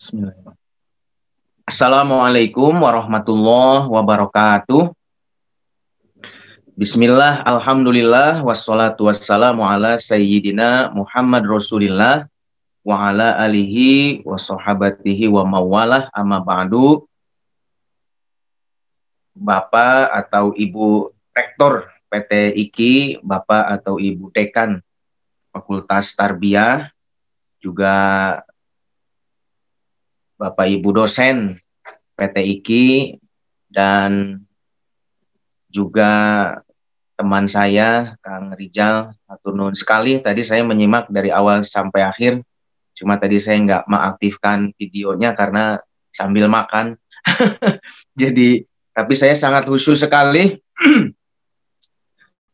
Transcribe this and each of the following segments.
Bismillahirrahmanirrahim. Assalamualaikum warahmatullahi wabarakatuh. Bismillah, alhamdulillah, wassalatu wassalamu ala sayyidina Muhammad Rasulillah wa ala alihi wa sahabatihi wa mawalah amma ba'du. Bapak atau Ibu Rektor PT IKI, Bapak atau Ibu Dekan Fakultas Tarbiyah, juga Bapak Ibu dosen PT IKI, dan juga teman saya Kang Rijal. Hatur nuhun sekali, tadi saya menyimak dari awal sampai akhir, cuma tadi saya nggak mengaktifkan videonya karena sambil makan. Jadi tapi saya sangat khusyuk sekali.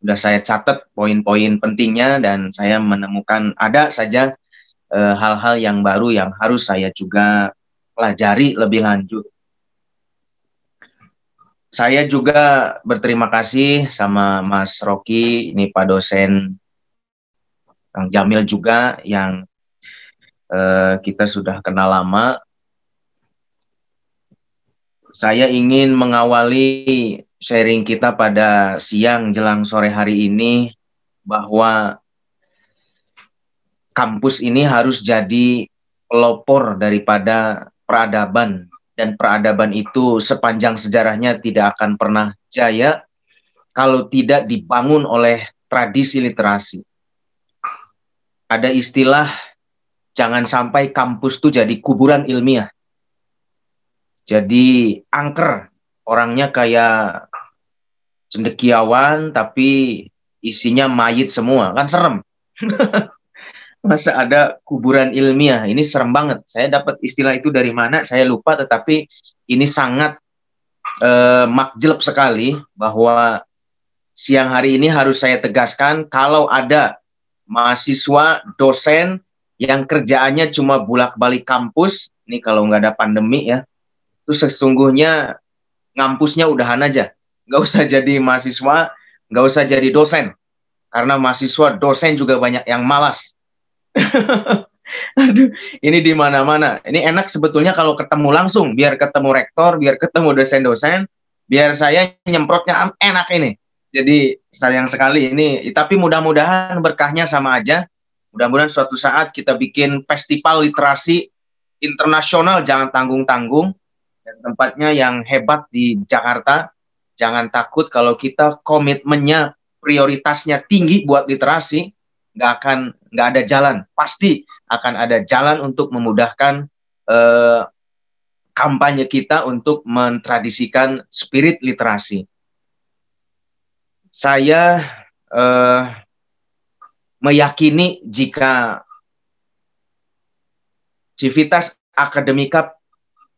Udah saya catat poin-poin pentingnya, dan saya menemukan ada saja hal-hal yang baru yang harus saya juga pelajari lebih lanjut. Saya juga berterima kasih sama Mas Rocky, ini Pak dosen, Kang Jamil juga, yang kita sudah kenal lama. Saya ingin mengawali sharing kita pada siang jelang sore hari ini bahwa kampus ini harus jadi pelopor daripada peradaban, dan peradaban itu sepanjang sejarahnya tidak akan pernah jaya kalau tidak dibangun oleh tradisi literasi. Ada istilah, jangan sampai kampus itu jadi kuburan ilmiah. Jadi angker, orangnya kayak cendekiawan tapi isinya mayit semua, kan serem. Masa ada kuburan ilmiah, ini serem banget. Saya dapat istilah itu dari mana saya lupa, tetapi ini sangat makjleb sekali bahwa siang hari ini harus saya tegaskan, kalau ada mahasiswa, dosen yang kerjaannya cuma bolak-balik kampus, ini kalau nggak ada pandemi ya, itu sesungguhnya ngampusnya udahan aja. Nggak usah jadi mahasiswa, nggak usah jadi dosen. Karena mahasiswa, dosen juga banyak yang malas. Aduh, ini di mana-mana. Ini enak sebetulnya kalau ketemu langsung, biar ketemu rektor, biar ketemu dosen-dosen, biar saya nyemprotnya enak ini. Jadi sayang sekali ini, tapi mudah-mudahan berkahnya sama aja. Mudah-mudahan suatu saat kita bikin festival literasi internasional, jangan tanggung-tanggung, dan tempatnya yang hebat di Jakarta. Jangan takut kalau kita komitmennya, prioritasnya tinggi buat literasi, nggak ada jalan. Pasti akan ada jalan untuk memudahkan kampanye kita untuk mentradisikan spirit literasi. Saya meyakini jika Civitas Akademika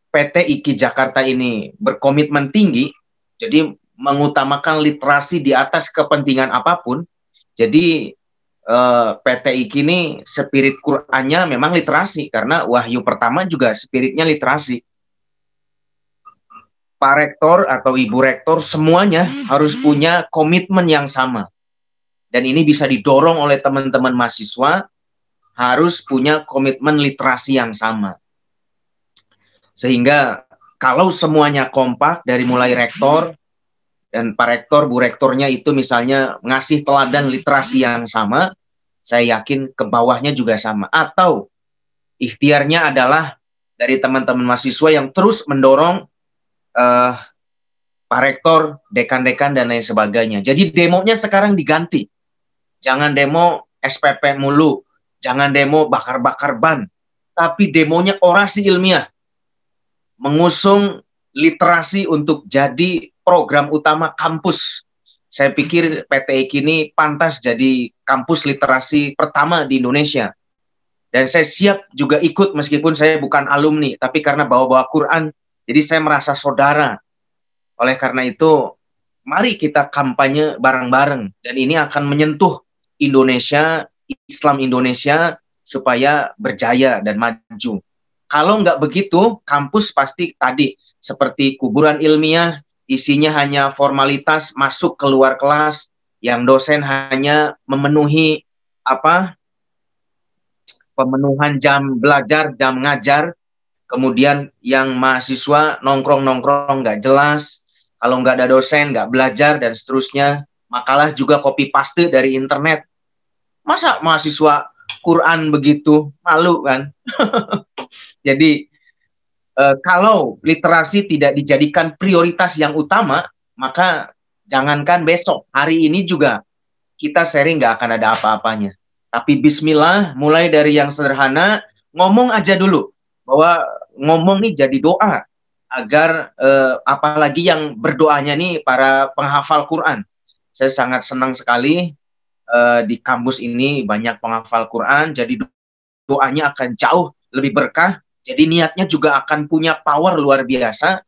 PT IKI Jakarta ini berkomitmen tinggi, jadi mengutamakan literasi di atas kepentingan apapun, jadi PT IKI ini spirit Qur'annya memang literasi, karena wahyu pertama juga spiritnya literasi. Pak Rektor atau Ibu Rektor semuanya harus punya komitmen yang sama. Dan ini bisa didorong oleh teman-teman mahasiswa, harus punya komitmen literasi yang sama. Sehingga kalau semuanya kompak, dari mulai rektor, dan Pak Rektor, Bu Rektornya itu misalnya ngasih teladan literasi yang sama, saya yakin ke bawahnya juga sama. Atau ikhtiarnya adalah dari teman-teman mahasiswa yang terus mendorong Pak Rektor, dekan-dekan, dan lain sebagainya. Jadi demonya sekarang diganti. Jangan demo SPP mulu, jangan demo bakar-bakar ban, tapi demonya orasi ilmiah. Mengusung literasi untuk jadi program utama kampus. Saya pikir PT IKI ini pantas jadi kampus literasi pertama di Indonesia. Dan saya siap juga ikut meskipun saya bukan alumni, tapi karena bawa-bawa Quran, jadi saya merasa saudara. Oleh karena itu, mari kita kampanye bareng-bareng. Dan ini akan menyentuh Indonesia, Islam Indonesia, supaya berjaya dan maju. Kalau nggak begitu, kampus pasti tadi seperti kuburan ilmiah, isinya hanya formalitas, masuk keluar kelas, yang dosen hanya memenuhi pemenuhan jam belajar, jam ngajar, kemudian yang mahasiswa nongkrong-nongkrong nggak jelas, kalau nggak ada dosen nggak belajar dan seterusnya, makalah juga copy paste dari internet. Masa mahasiswa Quran begitu, malu kan? Jadi kalau literasi tidak dijadikan prioritas yang utama, maka jangankan besok, hari ini juga kita sharing nggak akan ada apa-apanya. Tapi bismillah, mulai dari yang sederhana, ngomong aja dulu. Bahwa ngomong nih jadi doa. Agar apalagi yang berdoanya nih para penghafal Quran. Saya sangat senang sekali di kampus ini banyak penghafal Quran, jadi doanya akan jauh lebih berkah. Jadi niatnya juga akan punya power luar biasa.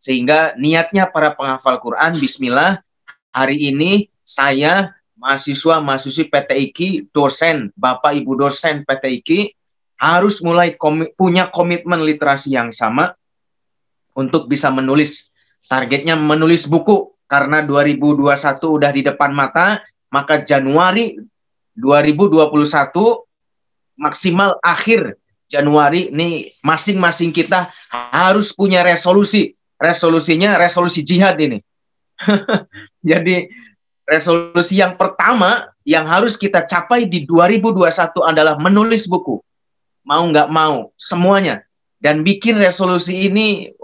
Sehingga niatnya para penghafal Quran, bismillah, hari ini saya mahasiswa-mahasiswi PT IKI, dosen, Bapak Ibu dosen PT IKI, harus mulai punya komitmen literasi yang sama untuk bisa menulis. Targetnya menulis buku, karena 2021 udah di depan mata, maka Januari 2021 maksimal akhir Januari nih masing-masing kita harus punya resolusi. Resolusinya resolusi jihad ini. Jadi resolusi yang pertama yang harus kita capai di 2021 adalah menulis buku. Mau nggak mau, semuanya. Dan bikin resolusi ini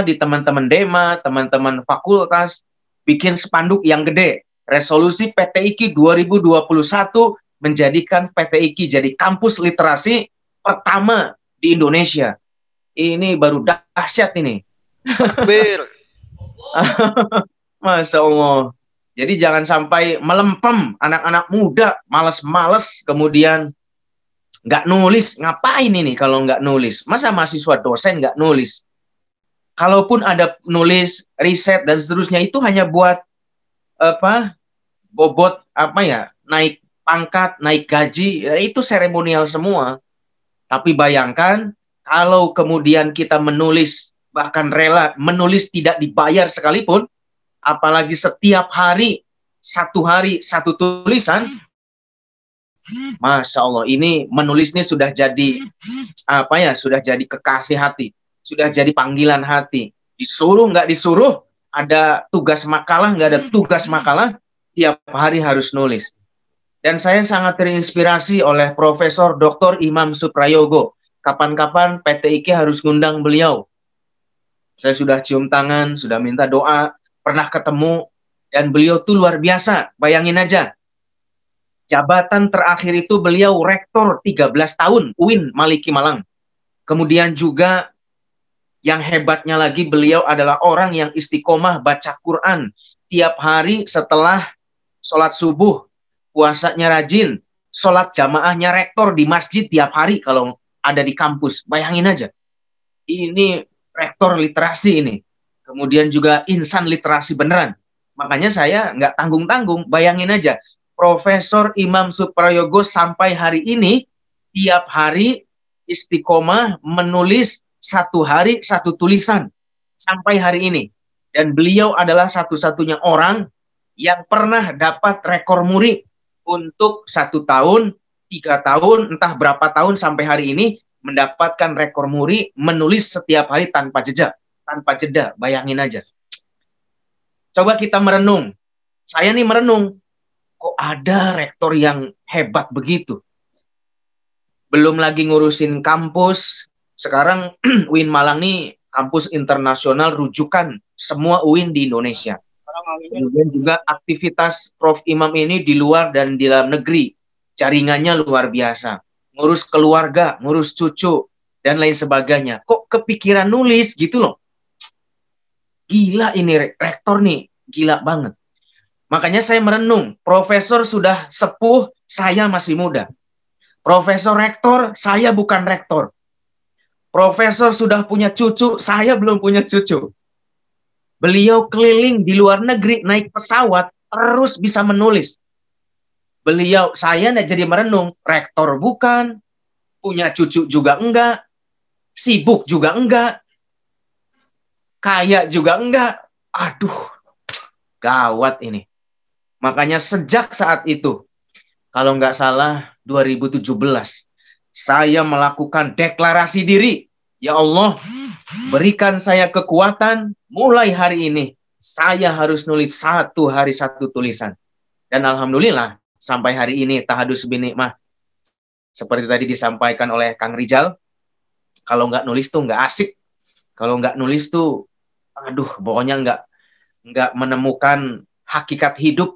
di teman-teman Dema, teman-teman fakultas, bikin spanduk yang gede. Resolusi PT IKI 2021 menjadikan PT IKI jadi kampus literasi pertama di Indonesia. Ini baru dahsyat ini. Takbir. Masya Allah. Jadi jangan sampai melempem anak-anak muda, males-males, kemudian nggak nulis. Ngapain ini kalau nggak nulis? Masa mahasiswa dosen nggak nulis? Kalaupun ada nulis, riset, dan seterusnya, itu hanya buat bobot naik pangkat, naik gaji, ya itu seremonial semua. Tapi bayangkan kalau kemudian kita menulis, bahkan rela menulis tidak dibayar sekalipun, apalagi setiap hari satu tulisan, Masya Allah, ini menulis ini sudah jadi sudah jadi kekasih hati, sudah jadi panggilan hati. Disuruh nggak disuruh, ada tugas makalah nggak ada tugas makalah, tiap hari harus nulis. Dan saya sangat terinspirasi oleh Profesor Dr. Imam Suprayogo. Kapan-kapan PT IKI harus ngundang beliau. Saya sudah cium tangan, sudah minta doa, pernah ketemu, dan beliau tuh luar biasa. Bayangin aja, jabatan terakhir itu beliau rektor 13 tahun, UIN Maliki Malang. Kemudian juga yang hebatnya lagi, beliau adalah orang yang istiqomah baca Quran tiap hari setelah sholat subuh. Puasanya rajin, sholat jamaahnya rektor di masjid tiap hari kalau ada di kampus. Bayangin aja, ini rektor literasi ini. Kemudian juga insan literasi beneran. Makanya saya nggak tanggung-tanggung, bayangin aja, Profesor Imam Suprayogo sampai hari ini, tiap hari istiqomah menulis satu hari satu tulisan. Sampai hari ini. Dan beliau adalah satu-satunya orang yang pernah dapat rekor muri untuk 1 tahun, 3 tahun, entah berapa tahun sampai hari ini, mendapatkan rekor muri menulis setiap hari tanpa jeda. Bayangin aja. Coba kita merenung. Saya nih merenung, kok ada rektor yang hebat begitu? Belum lagi ngurusin kampus. Sekarang UIN Malang nih kampus internasional rujukan semua UIN di Indonesia. Kemudian juga aktivitas Prof. Imam ini di luar dan di dalam negeri. Jaringannya luar biasa. Ngurus keluarga, ngurus cucu, dan lain sebagainya. Kok kepikiran nulis gitu loh. Gila ini rektor nih. Gila banget. Makanya saya merenung. Profesor sudah sepuh, saya masih muda. Profesor rektor, saya bukan rektor. Profesor sudah punya cucu, saya belum punya cucu. Beliau keliling di luar negeri, naik pesawat, terus bisa menulis. Saya jadi merenung, rektor bukan, punya cucu juga enggak, sibuk juga enggak, kaya juga enggak. Aduh, gawat ini. Makanya sejak saat itu, kalau nggak salah 2017, saya melakukan deklarasi diri Ya Allah, berikan saya kekuatan mulai hari ini. Saya harus nulis satu hari satu tulisan. Dan alhamdulillah sampai hari ini tahadus binikmah seperti tadi disampaikan oleh Kang Rijal, kalau nggak nulis tuh nggak asik. Kalau nggak nulis tuh, aduh, pokoknya nggak menemukan hakikat hidup,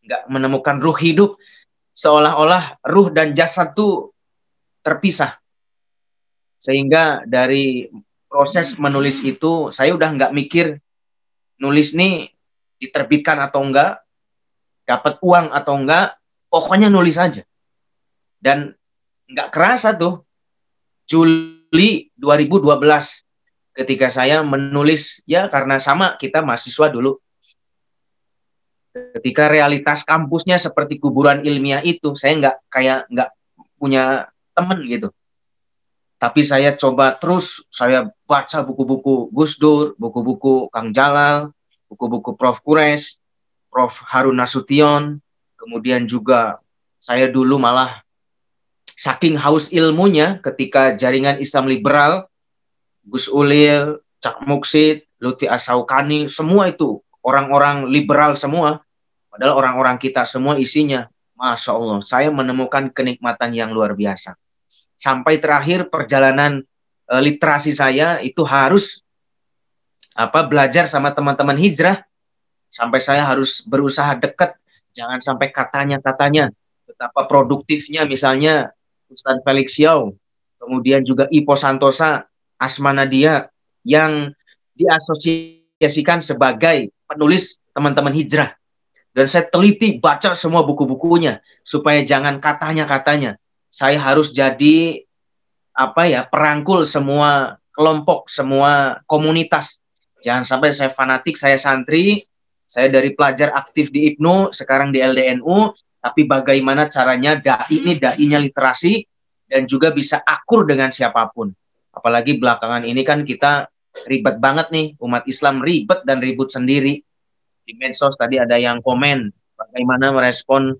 nggak menemukan ruh hidup, seolah-olah ruh dan jasad tuh terpisah. Sehingga dari proses menulis itu, saya udah nggak mikir nulis nih diterbitkan atau enggak, dapat uang atau enggak, pokoknya nulis aja. Dan nggak kerasa tuh, Juli 2012, ketika saya menulis, ya karena sama kita mahasiswa dulu, ketika realitas kampusnya seperti kuburan ilmiah itu, saya nggak punya temen gitu. Tapi saya coba terus, saya baca buku-buku Gus Dur, buku-buku Kang Jalal, buku-buku Prof. Kures, Prof. Harun Nasution, kemudian juga saya dulu malah saking haus ilmunya ketika jaringan Islam liberal, Gus Ulil, Cak Muksid, Lutfi Asaukani, semua itu orang-orang liberal semua, padahal orang-orang kita semua isinya, Masya Allah, saya menemukan kenikmatan yang luar biasa. Sampai terakhir perjalanan literasi saya itu harus belajar sama teman-teman hijrah, sampai saya harus berusaha dekat, jangan sampai katanya betapa produktifnya misalnya Ustadz Felix Yao, kemudian juga Ipo Santosa, Asma Nadia yang diasosiasikan sebagai penulis teman-teman hijrah. Dan saya teliti baca semua buku-bukunya supaya jangan katanya. Saya harus jadi perangkul semua kelompok, semua komunitas. Jangan sampai saya fanatik, saya santri, saya dari pelajar aktif di IPNU, sekarang di LDNU, tapi bagaimana caranya da'inya literasi dan juga bisa akur dengan siapapun. Apalagi belakangan ini kan kita ribet banget nih, umat Islam ribet dan ribut sendiri. Di medsos tadi ada yang komen bagaimana merespon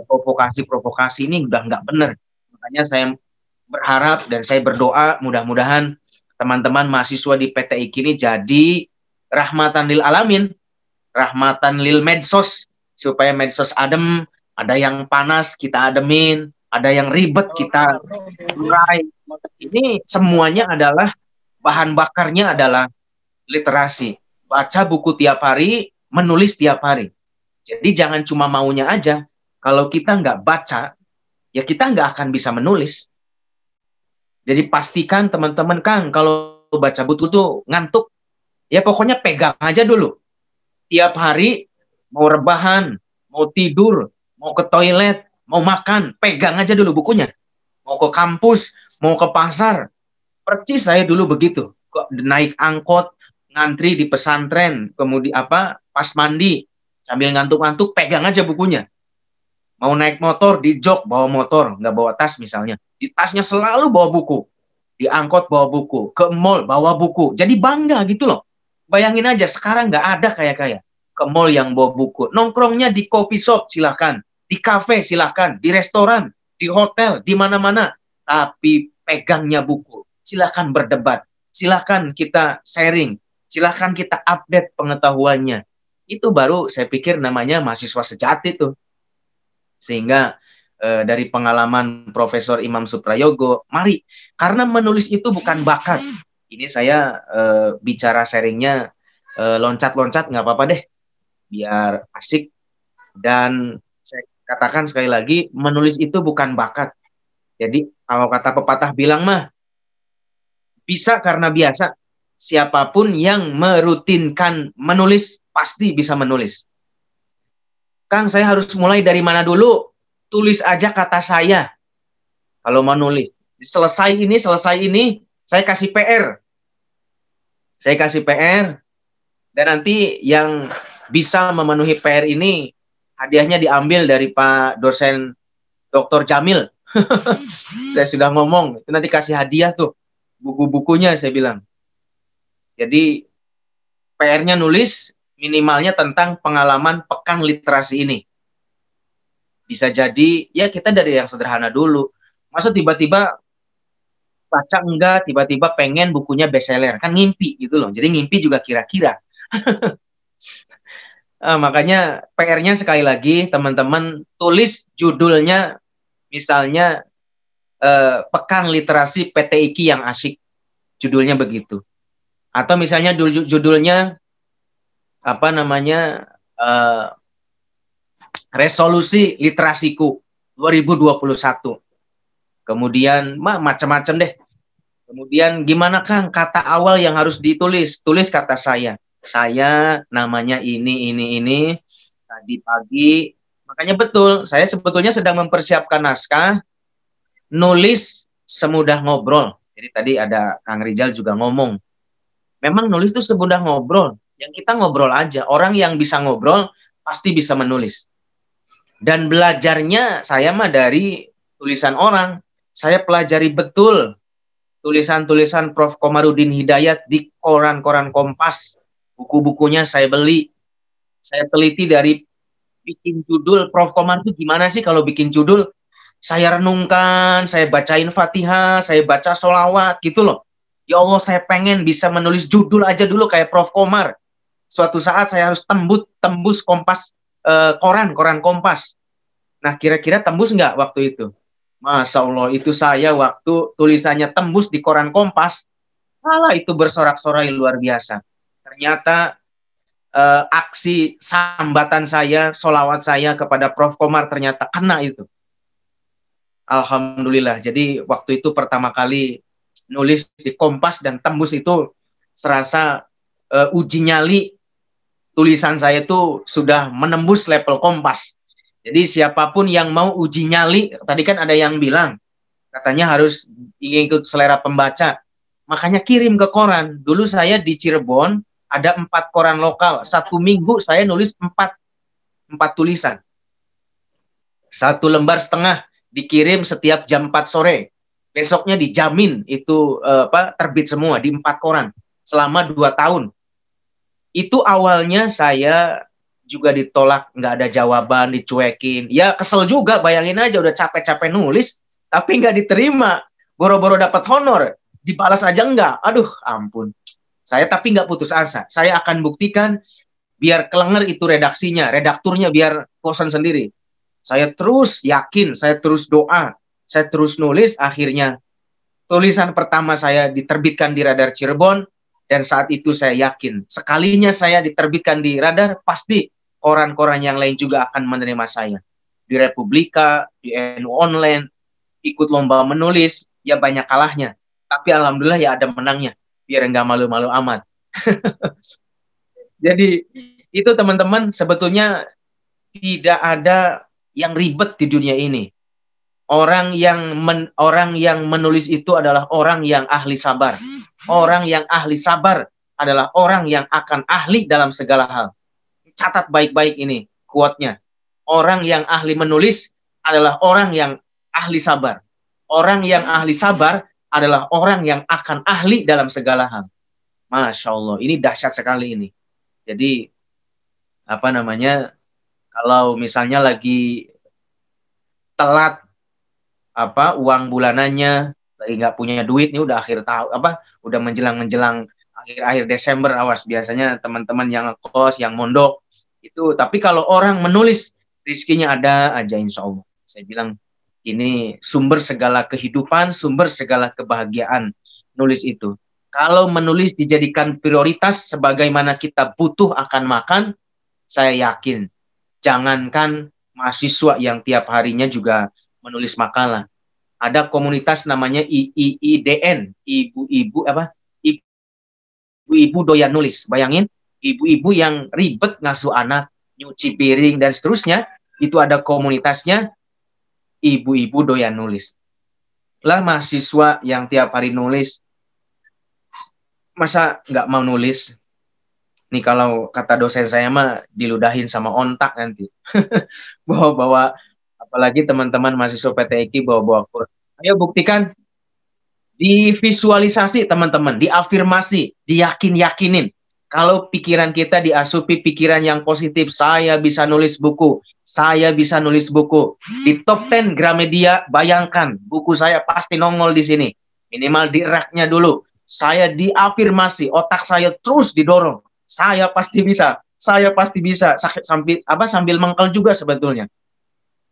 provokasi ini udah nggak benar. Makanya saya berharap dan saya berdoa mudah-mudahan teman-teman mahasiswa di PTIK ini jadi rahmatan lil alamin, rahmatan lil medsos, supaya medsos adem, ada yang panas kita ademin, ada yang ribet kita urai. Ini semuanya adalah bahan bakarnya adalah literasi. Baca buku tiap hari, menulis tiap hari. Jadi jangan cuma maunya aja. Kalau kita nggak baca, ya kita nggak akan bisa menulis. Jadi pastikan teman-teman, Kang, kalau baca buku tuh ngantuk, ya pokoknya pegang aja dulu. Tiap hari mau rebahan, mau tidur, mau ke toilet, mau makan, pegang aja dulu bukunya. Mau ke kampus, mau ke pasar. Percis saya dulu begitu. Kok naik angkot, ngantri di pesantren, kemudian pas mandi, sambil ngantuk-ngantuk, pegang aja bukunya. Mau naik motor, di jok bawa motor, nggak bawa tas misalnya. Di tasnya selalu bawa buku. Di angkot bawa buku. Ke mall bawa buku. Jadi bangga gitu loh. Bayangin aja, sekarang nggak ada kayak ke mall yang bawa buku. Nongkrongnya di coffee shop silahkan. Di kafe silahkan. Di restoran, di hotel, di mana-mana. Tapi pegangnya buku. Silahkan berdebat. Silahkan kita sharing. Silahkan kita update pengetahuannya. Itu baru saya pikir namanya mahasiswa sejati tuh. Sehingga dari pengalaman Profesor Imam Suprayogo, mari, karena menulis itu bukan bakat. Ini saya bicara sharingnya loncat-loncat nggak apa-apa deh, biar asik. Dan saya katakan sekali lagi, menulis itu bukan bakat. Jadi kalau kata pepatah bilang mah, bisa karena biasa. Siapapun yang merutinkan menulis, pasti bisa menulis. Kang, saya harus mulai dari mana dulu? Tulis aja kata saya. Kalau mau nulis. Selesai ini, saya kasih PR. Saya kasih PR. Dan nanti yang bisa memenuhi PR ini, hadiahnya diambil dari Pak dosen Dr. Jamil. Saya sudah ngomong, itu nanti kasih hadiah tuh. Buku-bukunya saya bilang. Jadi, PR-nya nulis, minimalnya tentang pengalaman pekan literasi ini. Bisa jadi, ya kita dari yang sederhana dulu. Masa tiba-tiba baca enggak, tiba-tiba pengen bukunya bestseller. Kan ngimpi gitu loh. Jadi ngimpi juga kira-kira. Makanya PR-nya sekali lagi, teman-teman tulis judulnya, misalnya Pekan Literasi PTIQ yang Asyik. Judulnya begitu. Atau misalnya judulnya apa namanya, Resolusi Literasiku 2021. Kemudian macam-macam deh. Kemudian gimana Kang kata awal yang harus ditulis? Tulis kata saya. Saya namanya ini. Tadi pagi. Makanya betul, saya sebetulnya sedang mempersiapkan naskah. Nulis semudah ngobrol. Jadi tadi ada Kang Rizal juga ngomong. Memang nulis itu semudah ngobrol. Yang kita ngobrol aja. Orang yang bisa ngobrol pasti bisa menulis. Dan belajarnya saya mah dari tulisan orang. Saya pelajari betul tulisan-tulisan Prof. Komarudin Hidayat di koran-koran Kompas. Buku-bukunya saya beli. Saya teliti dari bikin judul. Prof. Komar itu gimana sih kalau bikin judul? Saya renungkan, saya bacain Fatihah, saya baca sholawat gitu loh. Ya Allah, saya pengen bisa menulis judul aja dulu kayak Prof. Komar. Suatu saat saya harus tembus Kompas, koran Kompas. Nah, kira-kira tembus nggak waktu itu? Masya Allah, itu saya waktu tulisannya tembus di koran Kompas, malah itu bersorak-sorai luar biasa. Ternyata aksi sambatan saya, sholawat saya kepada Prof. Komar ternyata kena itu. Alhamdulillah. Jadi waktu itu pertama kali nulis di Kompas dan tembus itu serasa uji nyali tulisan saya itu sudah menembus level Kompas. Jadi siapapun yang mau uji nyali, tadi kan ada yang bilang, katanya harus ingin ikut selera pembaca. Makanya kirim ke koran. Dulu saya di Cirebon, ada 4 koran lokal. 1 minggu saya nulis 4 tulisan. 1 lembar setengah dikirim setiap jam 4 sore. Besoknya dijamin itu terbit semua di 4 koran. Selama 2 tahun. Itu awalnya saya juga ditolak, nggak ada jawaban, dicuekin. Ya kesel juga, bayangin aja udah capek-capek nulis, tapi nggak diterima. Boro-boro dapat honor, dibalas aja enggak. Aduh, ampun. Saya tapi nggak putus asa. Saya akan buktikan biar kelenger itu redaksinya, redakturnya biar bosan sendiri. Saya terus yakin, saya terus doa, saya terus nulis. Akhirnya tulisan pertama saya diterbitkan di Radar Cirebon, dan saat itu saya yakin sekalinya saya diterbitkan di Radar, pasti koran-koran yang lain juga akan menerima saya. Di Republika, di NU Online, ikut lomba menulis, ya banyak kalahnya. Tapi alhamdulillah ya ada menangnya, biar nggak malu-malu amat. Jadi itu teman-teman, sebetulnya tidak ada yang ribet di dunia ini. Orang yang menulis itu adalah orang yang ahli sabar. Orang yang ahli sabar adalah orang yang akan ahli dalam segala hal. Catat baik-baik ini quote-nya. Orang yang ahli menulis adalah orang yang ahli sabar. Orang yang ahli sabar adalah orang yang akan ahli dalam segala hal. Masya Allah, ini dahsyat sekali ini. Jadi, apa namanya, kalau misalnya lagi telat uang bulanannya, lagi nggak punya duit, ini udah akhir tahun, udah menjelang akhir Desember, awas, biasanya teman-teman yang ngekos, yang mondok, itu. Tapi kalau orang menulis, rizkinya ada aja insya Allah. Saya bilang ini sumber segala kehidupan, sumber segala kebahagiaan, nulis itu. Kalau menulis dijadikan prioritas sebagaimana kita butuh akan makan, saya yakin jangankan mahasiswa yang tiap harinya juga menulis makalah. Ada komunitas namanya IIDN, ibu-ibu doyan nulis. Bayangin, ibu-ibu yang ribet ngasuh anak, nyuci piring, dan seterusnya, itu ada komunitasnya, ibu-ibu doyan nulis. Lah mahasiswa yang tiap hari nulis, masa nggak mau nulis? Nih kalau kata dosen saya mah diludahin sama ontak nanti. Bawa-bawa, apalagi teman-teman mahasiswa PTIQ bawa-bawa Quran. Ayo buktikan, divisualisasi teman-teman, diafirmasi, diyakin-yakinin. Kalau pikiran kita diasupi pikiran yang positif, saya bisa nulis buku, saya bisa nulis buku. Di top 10 Gramedia, bayangkan buku saya pasti nongol di sini. minimal di raknya dulu. Saya diafirmasi, otak saya terus didorong. Saya pasti bisa, saya pasti bisa. Sambil mengkel juga sebetulnya.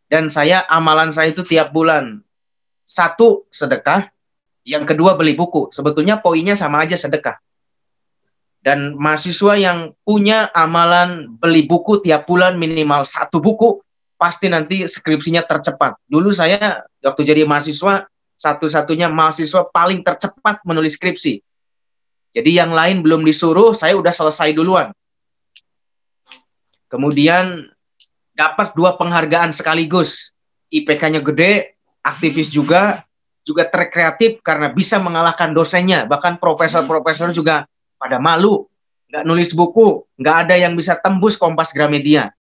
Dan amalan saya itu tiap bulan. Satu, sedekah. Yang kedua, beli buku. Sebetulnya poinnya sama aja, sedekah. Dan mahasiswa yang punya amalan beli buku tiap bulan minimal 1 buku, pasti nanti skripsinya tercepat. Dulu saya waktu jadi mahasiswa, satu-satunya mahasiswa paling tercepat menulis skripsi. Jadi yang lain belum disuruh, saya udah selesai duluan. Kemudian dapat 2 penghargaan sekaligus. IPK-nya gede, aktivis juga track kreatif karena bisa mengalahkan dosennya. Bahkan profesor-profesor juga pada malu, nggak nulis buku, nggak ada yang bisa tembus Kompas Gramedia.